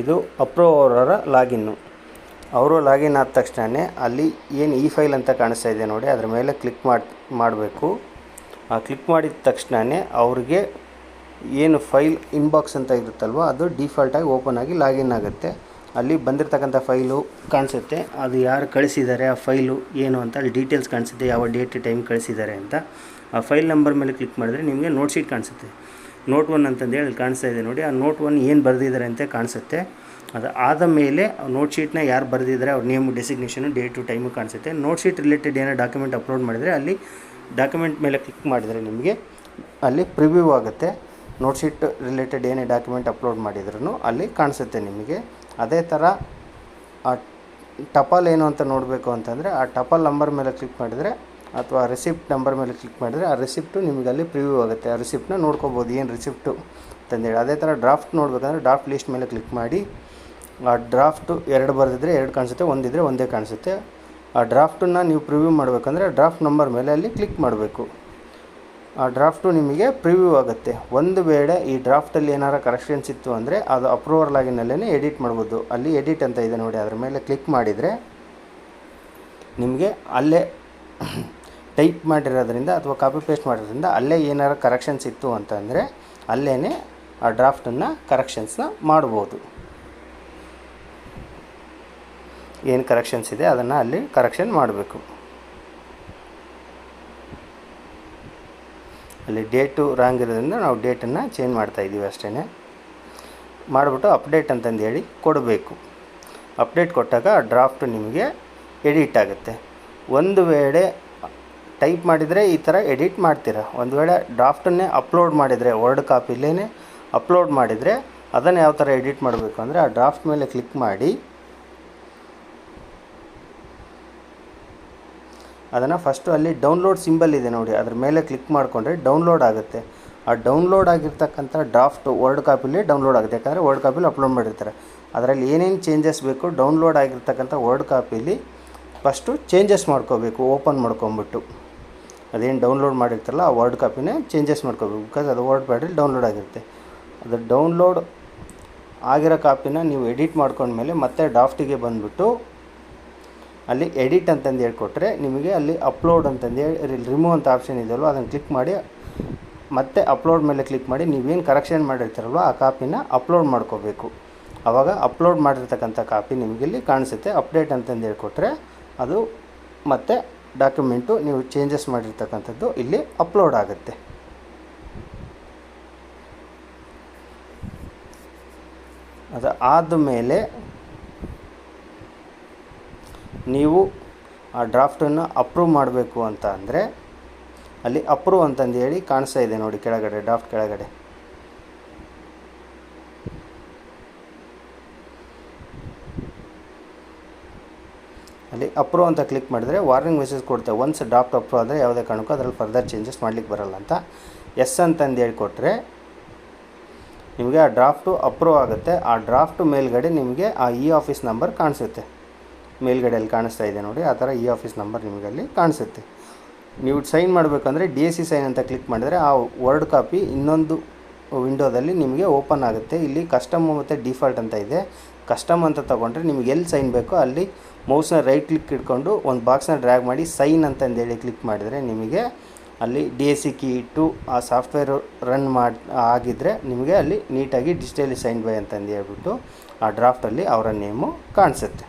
ಇದು ಅಪ್ರೂವರ ಲಾಗಿನ್ನು. ಅವರು ಲಾಗಿನ್ ಆದ ತಕ್ಷಣ ಅಲ್ಲಿ ಏನು ಇ ಫೈಲ್ ಅಂತ ಕಾಣಿಸ್ತಾ ಇದೆ ನೋಡಿ, ಅದ್ರ ಮೇಲೆ ಕ್ಲಿಕ್ ಮಾಡಬೇಕು. ಆ ಕ್ಲಿಕ್ ಮಾಡಿದ ತಕ್ಷಣ ಅವ್ರಿಗೆ ಏನು ಫೈಲ್ ಇನ್ಬಾಕ್ಸ್ ಅಂತ ಇರುತ್ತಲ್ವ ಅದು ಡಿಫಾಲ್ಟಾಗಿ ಓಪನ್ ಆಗಿ ಲಾಗಿನ್ ಆಗುತ್ತೆ. ಅಲ್ಲಿ ಬಂದಿರತಕ್ಕಂಥ ಫೈಲು ಕಾಣಿಸುತ್ತೆ, ಅದು ಯಾರು ಕಳಿಸಿದ್ದಾರೆ, ಆ ಫೈಲು ಏನು ಅಂತ ಅಲ್ಲಿ ಡೀಟೇಲ್ಸ್ ಕಾಣಿಸುತ್ತೆ, ಯಾವ ಡೇಟ್ ಟೈಮ್ ಕಳಿಸಿದ್ದಾರೆ ಅಂತ. ಆ ಫೈಲ್ ನಂಬರ್ ಮೇಲೆ ಕ್ಲಿಕ್ ಮಾಡಿದ್ರೆ ನಿಮಗೆ ನೋಟ್ ಶೀಟ್ ಕಾಣಿಸುತ್ತೆ. ನೋಟ್ 1 ಅಂತಂದೇಳಿ ಅಲ್ಲಿ ಕಾಣಿಸ್ತಾ ಇದೆ ನೋಡಿ. ಆ ನೋಟ್ 1 ಏನು ಬರೆದಿದ್ದಾರೆ ಅಂತ ಕಾಣಿಸುತ್ತೆ. ಅದು ಆದ ಮೇಲೆ ನೋಟ್ ಶೀಟ್ನ ಯಾರು ಬರೆದಿದ್ದಾರೆ ಅವ್ರ ನೇಮು, ಡೆಸಿಗ್ನೇಷನು, ಡೇಟು, ಟೈಮು ಕಾಣಿಸುತ್ತೆ. ನೋಟ್ ಶೀಟ್ ರಿಲೇಟೆಡ್ ಏನೋ ಡಾಕ್ಯುಮೆಂಟ್ ಅಪ್ಲೋಡ್ ಮಾಡಿದರೆ ಅಲ್ಲಿ ಡಾಕ್ಯುಮೆಂಟ್ ಮೇಲೆ ಕ್ಲಿಕ್ ಮಾಡಿದರೆ ನಿಮಗೆ ಅಲ್ಲಿ ಪ್ರಿವ್ಯೂ ಆಗುತ್ತೆ. ನೋಟ್ ಶೀಟ್ ರಿಲೇಟೆಡ್ ಏನೇ ಡಾಕ್ಯುಮೆಂಟ್ ಅಪ್ಲೋಡ್ ಮಾಡಿದ್ರೂ ಅಲ್ಲಿ ಕಾಣಿಸುತ್ತೆ ನಿಮಗೆ. ಅದೇ ಥರ ಆ ಟಪಾಲ್ ಏನು ಅಂತ ನೋಡಬೇಕು ಅಂತಂದರೆ ಆ ಟಪಾಲ್ ನಂಬರ್ ಮೇಲೆ ಕ್ಲಿಕ್ ಮಾಡಿದರೆ ಅಥವಾ ರಿಸಿಪ್ಟ್ ನಂಬರ್ ಮೇಲೆ ಕ್ಲಿಕ್ ಮಾಡಿದರೆ ಆ ರಿಸಿಪ್ಟು ನಿಮಗೆ ಅಲ್ಲಿ ಪ್ರಿವ್ಯೂ ಆಗುತ್ತೆ. ಆ ರಿಸಿಪ್ಟನ್ನ ನೋಡ್ಕೋಬೋದು, ಏನು ರಿಸಿಪ್ಟು ಅಂತಂದೇಳಿ. ಅದೇ ಥರ ಡ್ರಾಫ್ಟ್ ನೋಡಬೇಕಂದ್ರೆ ಡ್ರಾಫ್ಟ್ ಲಿಸ್ಟ್ ಮೇಲೆ ಕ್ಲಿಕ್ ಮಾಡಿ ಆ ಡ್ರಾಫ್ಟು 2 ಬರೆದಿದ್ರೆ 2 ಕಾಣಿಸುತ್ತೆ, 1 ಇದ್ದರೆ 1 ಕಾಣಿಸುತ್ತೆ. ಆ ಡ್ರಾಫ್ಟನ್ನು ನೀವು ಪ್ರಿವ್ಯೂ ಮಾಡಬೇಕಂದ್ರೆ ಡ್ರಾಫ್ಟ್ ನಂಬರ್ ಮೇಲೆ ಅಲ್ಲಿ ಕ್ಲಿಕ್ ಮಾಡಬೇಕು. ಆ ಡ್ರಾಫ್ಟು ನಿಮಗೆ ಪ್ರಿವ್ಯೂ ಆಗುತ್ತೆ. ಒಂದು ವೇಳೆ ಈ ಡ್ರಾಫ್ಟಲ್ಲಿ ಏನಾರು ಕರೆಕ್ಷನ್ಸ್ ಇತ್ತು ಅಂದರೆ ಅದು ಅಪ್ರೂವರ್ ಲಾಗಿನಲ್ಲೇ ಎಡಿಟ್ ಮಾಡ್ಬೋದು. ಅಲ್ಲಿ ಎಡಿಟ್ ಅಂತ ಇದೆ ನೋಡಿ, ಅದ್ರ ಮೇಲೆ ಕ್ಲಿಕ್ ಮಾಡಿದರೆ ನಿಮಗೆ ಅಲ್ಲೇ ಟೈಪ್ ಮಾಡಿರೋದ್ರಿಂದ ಅಥವಾ ಕಾಪಿ ಪೇಸ್ಟ್ ಮಾಡಿರೋದ್ರಿಂದ ಅಲ್ಲೇ ಏನಾರು ಕರೆಕ್ಷನ್ಸ್ ಇತ್ತು ಅಂತಂದರೆ ಅಲ್ಲೇ ಆ ಡ್ರಾಫ್ಟನ್ನು ಕರೆಕ್ಷನ್ಸ್ನ ಮಾಡ್ಬೋದು. ಏನು ಕರೆಕ್ಷನ್ಸ್ ಇದೆ ಅದನ್ನು ಅಲ್ಲಿ ಕರೆಕ್ಷನ್ ಮಾಡಬೇಕು. ಅಲ್ಲಿ ಡೇಟು ರಾಂಗ್ ಇರೋದ್ರಿಂದ ನಾವು ಡೇಟನ್ನು ಚೇಂಜ್ ಮಾಡ್ತಾಯಿದ್ದೀವಿ ಅಷ್ಟೇ. ಮಾಡಿಬಿಟ್ಟು ಅಪ್ಡೇಟ್ ಅಂತಂದು ಹೇಳಿ ಕೊಡಬೇಕು. ಅಪ್ಡೇಟ್ ಕೊಟ್ಟಾಗ ಆ ಡ್ರಾಫ್ಟ್ ನಿಮಗೆ ಎಡಿಟ್ ಆಗುತ್ತೆ. ಒಂದು ವೇಳೆ ಟೈಪ್ ಮಾಡಿದರೆ ಈ ಥರ ಎಡಿಟ್ ಮಾಡ್ತೀರಾ. ಒಂದು ವೇಳೆ ಡ್ರಾಫ್ಟನ್ನೇ ಅಪ್ಲೋಡ್ ಮಾಡಿದರೆ ವರ್ಡ್ ಕಾಪಿಲೇ ಅಪ್ಲೋಡ್ ಮಾಡಿದರೆ ಅದನ್ನು ಯಾವ ಥರ ಎಡಿಟ್ ಮಾಡಬೇಕು ಅಂದರೆ ಆ ಡ್ರಾಫ್ಟ್ ಮೇಲೆ ಕ್ಲಿಕ್ ಮಾಡಿ ಅದನ್ನು ಫಸ್ಟು ಅಲ್ಲಿ ಡೌನ್ಲೋಡ್ ಸಿಂಬಲ್ ಇದೆ ನೋಡಿ, ಅದ್ರ ಮೇಲೆ ಕ್ಲಿಕ್ ಮಾಡಿಕೊಂಡ್ರೆ ಡೌನ್ಲೋಡ್ ಆಗುತ್ತೆ. ಆ ಡೌನ್ಲೋಡ್ ಆಗಿರ್ತಕ್ಕಂಥ ಡ್ರಾಫ್ಟ್ ವರ್ಡ್ ಕಾಪಿಲಿ ಡೌನ್ಲೋಡ್ ಆಗುತ್ತೆ. ಯಾಕಂದರೆ ವರ್ಡ್ ಕಾಪಿಲಿ ಅಪ್ಲೋಡ್ ಮಾಡಿರ್ತಾರೆ. ಅದರಲ್ಲಿ ಏನೇನು ಚೇಂಜಸ್ ಬೇಕು ಡೌನ್ಲೋಡ್ ಆಗಿರ್ತಕ್ಕಂಥ ವರ್ಡ್ ಕಾಪಿಲಿ ಫಸ್ಟು ಚೇಂಜಸ್ ಮಾಡ್ಕೋಬೇಕು. ಓಪನ್ ಮಾಡ್ಕೊಂಬಿಟ್ಟು ಅದೇನು ಡೌನ್ಲೋಡ್ ಮಾಡಿರ್ತಾರಲ್ಲ ಆ ವರ್ಡ್ ಕಾಪಿನೇ ಚೇಂಜಸ್ ಮಾಡ್ಕೋಬೇಕು. ಬಿಕಾಸ್ ಅದು ವರ್ಡ್ ಪ್ಯಾಡಲ್ಲಿ ಡೌನ್ಲೋಡ್ ಆಗಿರುತ್ತೆ. ಅದು ಡೌನ್ಲೋಡ್ ಆಗಿರೋ ಕಾಪಿನ ನೀವು ಎಡಿಟ್ ಮಾಡ್ಕೊಂಡ್ಮೇಲೆ ಮತ್ತೆ ಡ್ರಾಫ್ಟಿಗೆ ಬಂದುಬಿಟ್ಟು ಅಲ್ಲಿ ಎಡಿಟ್ ಅಂತಂದು ಹೇಳ್ಕೊಟ್ರೆ ನಿಮಗೆ ಅಲ್ಲಿ ಅಪ್ಲೋಡ್ ಅಂತಂದು ಹೇಳಿ ರಿಮೂವ್ ಅಂತ ಆಪ್ಷನ್ ಇದೆಯಲ್ವ ಅದನ್ನು ಕ್ಲಿಕ್ ಮಾಡಿ ಮತ್ತೆ ಅಪ್ಲೋಡ್ ಮೇಲೆ ಕ್ಲಿಕ್ ಮಾಡಿ ನೀವೇನು ಕರೆಕ್ಷನ್ ಮಾಡಿರ್ತಾರಲ್ವ ಆ ಕಾಪಿನ ಅಪ್ಲೋಡ್ ಮಾಡ್ಕೋಬೇಕು. ಆವಾಗ ಅಪ್ಲೋಡ್ ಮಾಡಿರ್ತಕ್ಕಂಥ ಕಾಪಿ ನಿಮಗೆ ಇಲ್ಲಿ ಕಾಣಿಸುತ್ತೆ. ಅಪ್ಡೇಟ್ ಅಂತಂದು ಹೇಳ್ಕೊಟ್ರೆ ಅದು ಮತ್ತೆ ಡಾಕ್ಯುಮೆಂಟು ನೀವು ಚೇಂಜಸ್ ಮಾಡಿರ್ತಕ್ಕಂಥದ್ದು ಇಲ್ಲಿ ಅಪ್ಲೋಡ್ ಆಗುತ್ತೆ. ಅದು ಆದಮೇಲೆ ನೀವು ಆ ಡ್ರಾಫ್ಟನ್ನು ಅಪ್ರೂವ್ ಮಾಡಬೇಕು ಅಂತ ಅಂದರೆ ಅಲ್ಲಿ ಅಪ್ರೂವ್ ಅಂತಂದು ಹೇಳಿ ಕಾಣಿಸ್ತಾ ಇದೆ ನೋಡಿ ಕೆಳಗಡೆ, ಡ್ರಾಫ್ಟ್ ಕೆಳಗಡೆ. ಅಲ್ಲಿ ಅಪ್ರೂವ್ ಅಂತ ಕ್ಲಿಕ್ ಮಾಡಿದರೆ ವಾರ್ನಿಂಗ್ ಮೆಸೇಜ್ ಕೊಡ್ತೇವೆ. ಒನ್ಸ್ ಡ್ರಾಫ್ಟ್ ಅಪ್ರೂವ್ ಆದರೆ ಯಾವುದೇ ಕಾರಣಕ್ಕೂ ಅದರಲ್ಲಿ ಫರ್ದರ್ ಚೇಂಜಸ್ ಮಾಡಲಿಕ್ಕೆ ಬರಲ್ಲ ಅಂತ. ಎಸ್ ಅಂತಂದು ಹೇಳ್ಕೊಟ್ರೆ ನಿಮಗೆ ಆ ಡ್ರಾಫ್ಟು ಅಪ್ರೂವ್ ಆಗುತ್ತೆ. ಆ ಡ್ರಾಫ್ಟು ಮೇಲ್ಗಡೆ ನಿಮಗೆ ಆ ಇ ಆಫೀಸ್ ನಂಬರ್ ಕಾಣಿಸುತ್ತೆ. ಮೇಲ್ಗಡೆಯಲ್ಲಿ ಕಾಣಿಸ್ತಾ ಇದೆ ನೋಡಿ, ಆ ಥರ ಇ ಆಫೀಸ್ ನಂಬರ್ ನಿಮಗೆ ಅಲ್ಲಿ ಕಾಣಿಸುತ್ತೆ. ನೀವು ಸೈನ್ ಮಾಡಬೇಕಂದ್ರೆ DSC ಸೈನ್ ಅಂತ ಕ್ಲಿಕ್ ಮಾಡಿದರೆ ಆ ವರ್ಡ್ ಕಾಪಿ ಇನ್ನೊಂದು ವಿಂಡೋದಲ್ಲಿ ನಿಮಗೆ ಓಪನ್ ಆಗುತ್ತೆ. ಇಲ್ಲಿ ಕಸ್ಟಮ್ ಮತ್ತು ಡಿಫಾಲ್ಟ್ ಅಂತ ಇದೆ. ಕಸ್ಟಮ್ ಅಂತ ತೊಗೊಂಡ್ರೆ ನಿಮಗೆ ಎಲ್ಲಿ ಸೈನ್ ಬೇಕೋ ಅಲ್ಲಿ ಮೌಸ್ನ ರೈಟ್ ಕ್ಲಿಕ್ ಇಟ್ಕೊಂಡು ಒಂದು ಬಾಕ್ಸ್ನ ಡ್ರ್ಯಾಗ್ ಮಾಡಿ ಸೈನ್ ಅಂತಂದೇಳಿ ಕ್ಲಿಕ್ ಮಾಡಿದರೆ ನಿಮಗೆ ಅಲ್ಲಿ DSC ಕೀ ಇಟ್ಟು ಆ ಸಾಫ್ಟ್ವೇರು ರನ್ ಆಗಿದ್ದರೆ ನಿಮಗೆ ಅಲ್ಲಿ ನೀಟಾಗಿ ಡಿಜಿಟಲಿ ಸೈನ್ ಬೈ ಅಂತಂದು ಹೇಳ್ಬಿಟ್ಟು ಆ ಡ್ರಾಫ್ಟಲ್ಲಿ ಅವರ ನೇಮು ಕಾಣಿಸುತ್ತೆ.